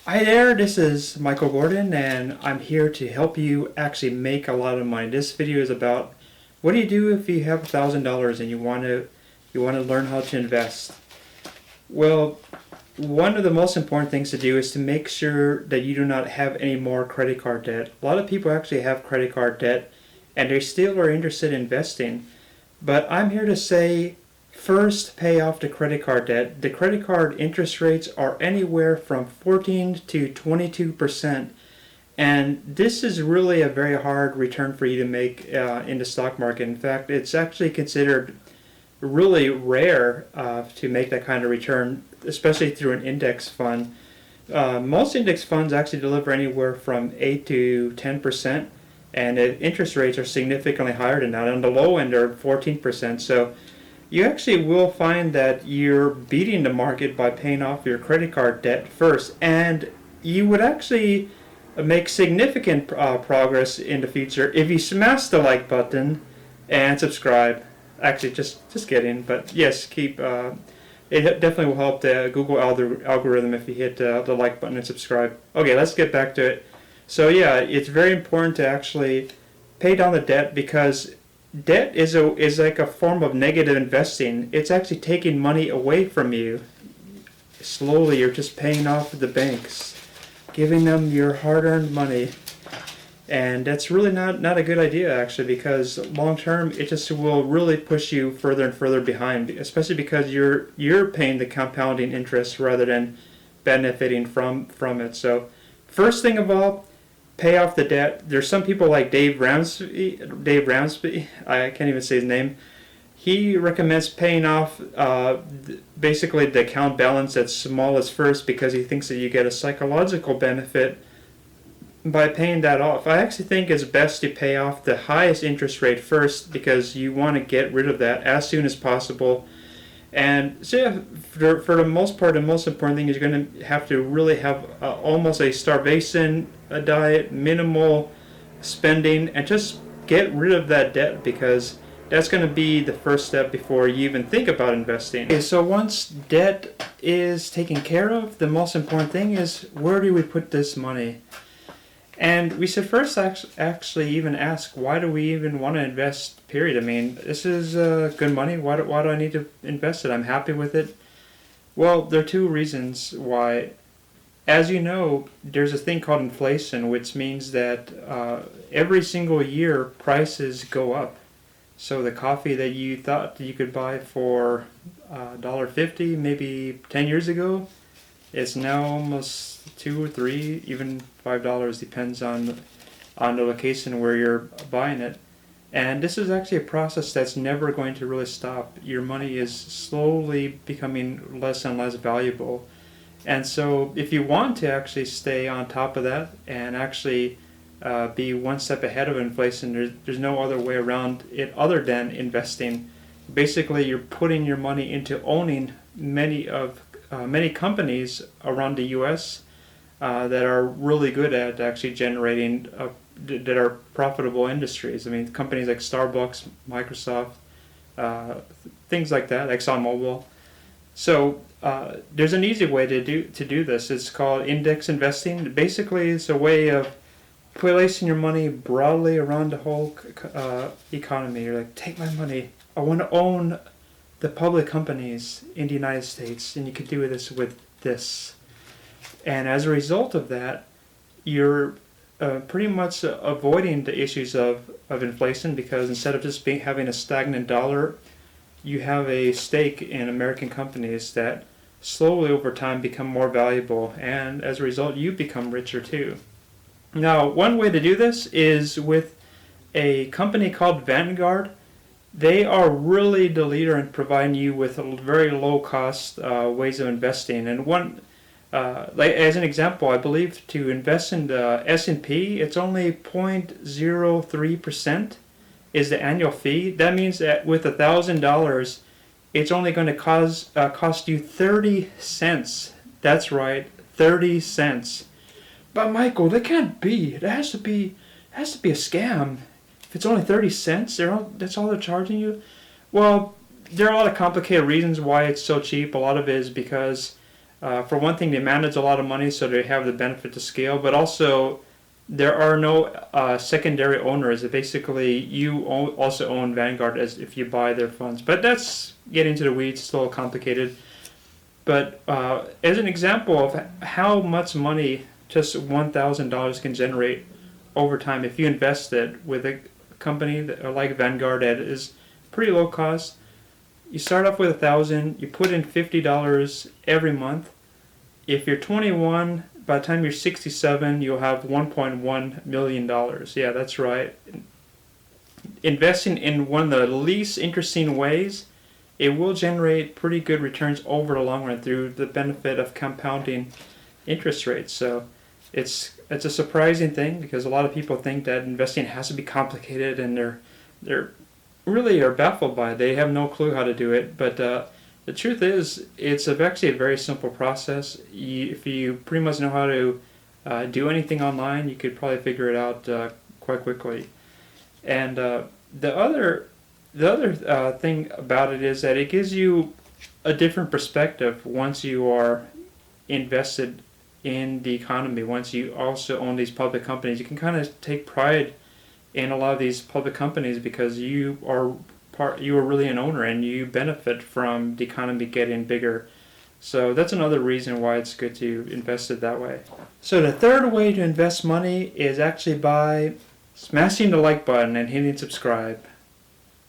Hi there, this is Michael Gordon, and I'm here to help you actually make a lot of money. This video is about what do you do if you have $1,000 and you want to learn how to invest. Well, one of the most important things to do is to make sure that you do not have any more credit card debt. A lot of people actually have credit card debt and they still are interested in investing. But I'm here to say first pay off the credit card debt. The credit card interest rates are anywhere from 14 to 22%. And this is really a very hard return for you to make in the stock market. In fact, it's actually considered really rare to make that kind of return, especially through an index fund. Most index funds actually deliver anywhere from 8 to 10%, and the interest rates are significantly higher than that. On the low end, they're 14%. So you actually will find that you're beating the market by paying off your credit card debt first, and you would actually make significant progress in the future if you smash the like button and subscribe. Actually, just kidding, but yes, keep. It definitely will help the Google algorithm if you hit the like button and subscribe. Okay, let's get back to it. So yeah, it's very important to actually pay down the debt because debt is like a form of negative investing. It's actually taking money away from you. Slowly, you're just paying off the banks, giving them your hard-earned money. And that's really not a good idea, actually, because long term it just will really push you further and further behind, especially because you're paying the compounding interest rather than benefiting from it. So first thing of all, pay off the debt. There's some people like Dave Ramsey, I can't even say his name. He recommends paying off basically the account balance at smallest first because he thinks that you get a psychological benefit by paying that off. I actually think it's best to pay off the highest interest rate first because you want to get rid of that as soon as possible. And so yeah, for the most part, the most important thing is you're going to have to really have almost a starvation diet, minimal spending, and just get rid of that debt because that's going to be the first step before you even think about investing. Okay, so once debt is taken care of, the most important thing is where do we put this money? And we should first actually even ask, why do we even want to invest, period? I mean, this is good money. Why do I need to invest it? I'm happy with it. Well, there are two reasons why. As you know, there's a thing called inflation, which means that every single year prices go up. So the coffee that you thought you could buy for $1.50 maybe 10 years ago, it's now almost $2 or $3, even $5, depends on the location where you're buying it. And this is actually a process that's never going to really stop. Your money is slowly becoming less and less valuable. And so if you want to actually stay on top of that and actually be one step ahead of inflation, there's no other way around it other than investing. Basically, you're putting your money into owning many companies around the U.S. That are really good at actually generating that are profitable industries. I mean, companies like Starbucks, Microsoft, things like that, ExxonMobil. So there's an easy way to do this. It's called index investing. Basically, it's a way of placing your money broadly around the whole economy. You're like, take my money. I want to own the public companies in the United States, and you could do this with this. And as a result of that, you're pretty much avoiding the issues of inflation because instead of just having a stagnant dollar, you have a stake in American companies that slowly over time become more valuable, and as a result, you become richer too. Now, one way to do this is with a company called Vanguard. They are really the leader in providing you with very low-cost ways of investing. And one, like as an example, I believe to invest in the S&P, it's only 0.03% is the annual fee. That means that with $1,000, it's only going to cost you 30 cents. That's right, 30 cents. But Michael, that can't be. It has to be a scam. If it's only 30 cents, that's all they're charging you? Well, there are a lot of complicated reasons why it's so cheap. A lot of it is because For one thing, they manage a lot of money, so they have the benefit to scale, but also there are no secondary owners. Basically, you also own Vanguard as if you buy their funds. But that's getting into the weeds, it's a little complicated. But as an example of how much money just $1,000 can generate over time if you invest it with a company like Vanguard that is pretty low cost. You start off with $1,000, you put in $50 every month. If you're 21, by the time you're 67, you'll have $1.1 million. Yeah, that's right. Investing in one of the least interesting ways, it will generate pretty good returns over the long run through the benefit of compounding interest rates. So it's a surprising thing because a lot of people think that investing has to be complicated, and they're really are baffled by it. They have no clue how to do it. But the truth is, it's actually a very simple process. If you pretty much know how to do anything online, you could probably figure it out quite quickly. And the other thing about it is that it gives you a different perspective once you are invested in the economy. Once you also own these public companies, you can kind of take pride in a lot of these public companies because you are really an owner and you benefit from the economy getting bigger. So that's another reason why it's good to invest it that way. So the third way to invest money is actually by smashing the like button and hitting subscribe.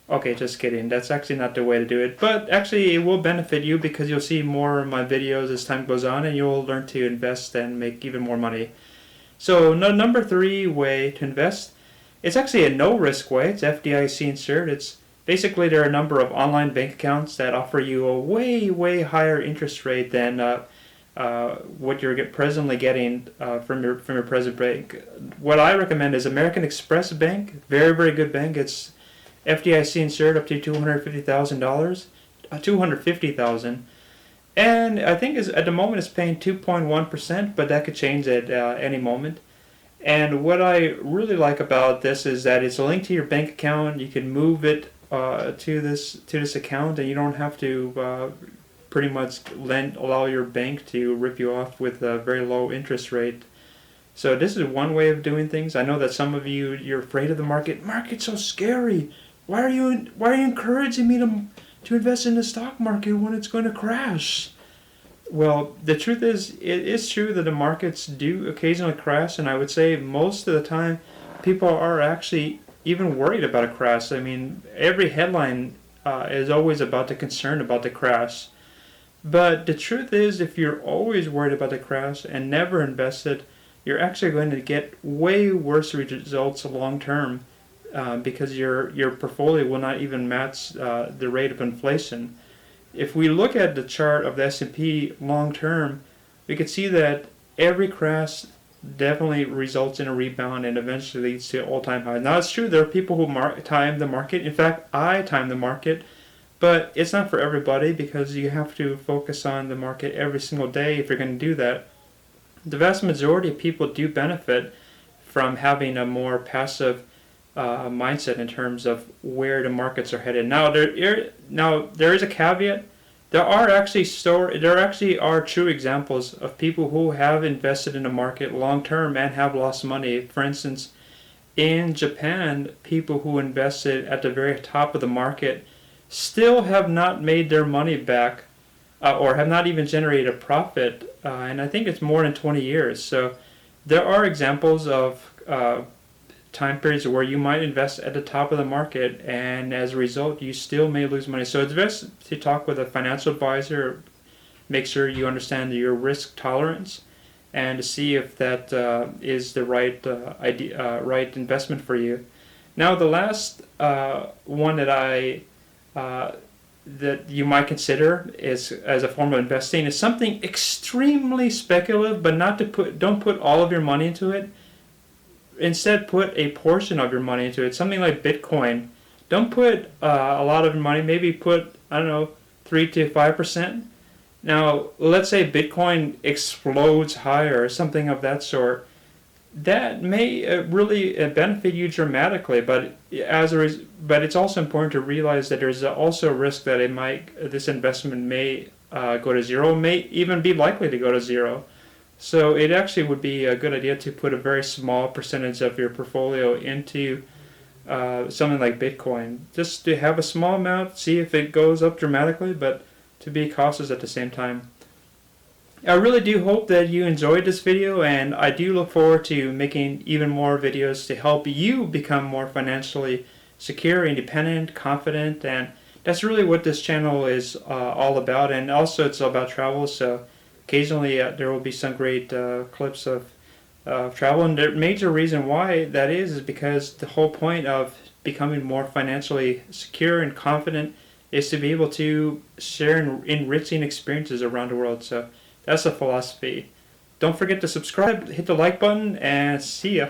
Okay, just kidding. That's actually not the way to do it. But actually, it will benefit you because you'll see more of my videos as time goes on, and you'll learn to invest and make even more money. So, number 3 way to invest, it's actually a no-risk way. It's FDIC insured. It's basically there are a number of online bank accounts that offer you a way, way higher interest rate than what you're presently getting from your present bank. What I recommend is American Express Bank. Very, very good bank. It's FDIC insured up to $250,000, $250,000, and I think at the moment it's paying 2.1%, but that could change at any moment. And what I really like about this is that it's linked to your bank account. You can move it to this account, and you don't have to pretty much allow your bank to rip you off with a very low interest rate. So this is one way of doing things. I know that some of you're afraid of the market. Market's so scary. Why are you encouraging me to invest in the stock market when it's going to crash? Well, the truth is, it is true that the markets do occasionally crash, and I would say most of the time people are actually even worried about a crash. I mean, every headline is always about the concern about the crash. But the truth is, if you're always worried about the crash and never invested, you're actually going to get way worse results long term. Because your portfolio will not even match the rate of inflation. If we look at the chart of the S&P long term, we can see that every crash definitely results in a rebound and eventually leads to all-time highs. Now, it's true there are people who time the market. In fact, I time the market, but it's not for everybody because you have to focus on the market every single day if you're going to do that. The vast majority of people do benefit from having a more passive mindset in terms of where the markets are headed. Now there is a caveat. There actually are true examples of people who have invested in the market long term and have lost money. For instance, in Japan, people who invested at the very top of the market still have not made their money back or have not even generated a profit, and I think it's more than 20 years. So there are examples of time periods where you might invest at the top of the market, and as a result, you still may lose money. So it's best to talk with a financial advisor, make sure you understand your risk tolerance, and to see if that is the right right investment for you. Now, the last one that you might consider is as a form of investing is something extremely speculative, but don't put all of your money into it. Instead, put a portion of your money into it. Something like Bitcoin. Don't put a lot of your money. Maybe put 3 to 5%. Now, let's say Bitcoin explodes higher or something of that sort. That may really benefit you dramatically, but it's also important to realize that there's also a risk that this investment may go to zero, may even be likely to go to zero. So it actually would be a good idea to put a very small percentage of your portfolio into something like Bitcoin, just to have a small amount, see if it goes up dramatically, but to be cautious at the same time. I really do hope that you enjoyed this video, and I do look forward to making even more videos to help you become more financially secure, independent, confident, and that's really what this channel is all about. And also it's about travel, so occasionally there will be some great clips of travel, and the major reason why that is because the whole point of becoming more financially secure and confident is to be able to share enriching experiences around the world. So that's the philosophy. Don't forget to subscribe, hit the like button, and see ya.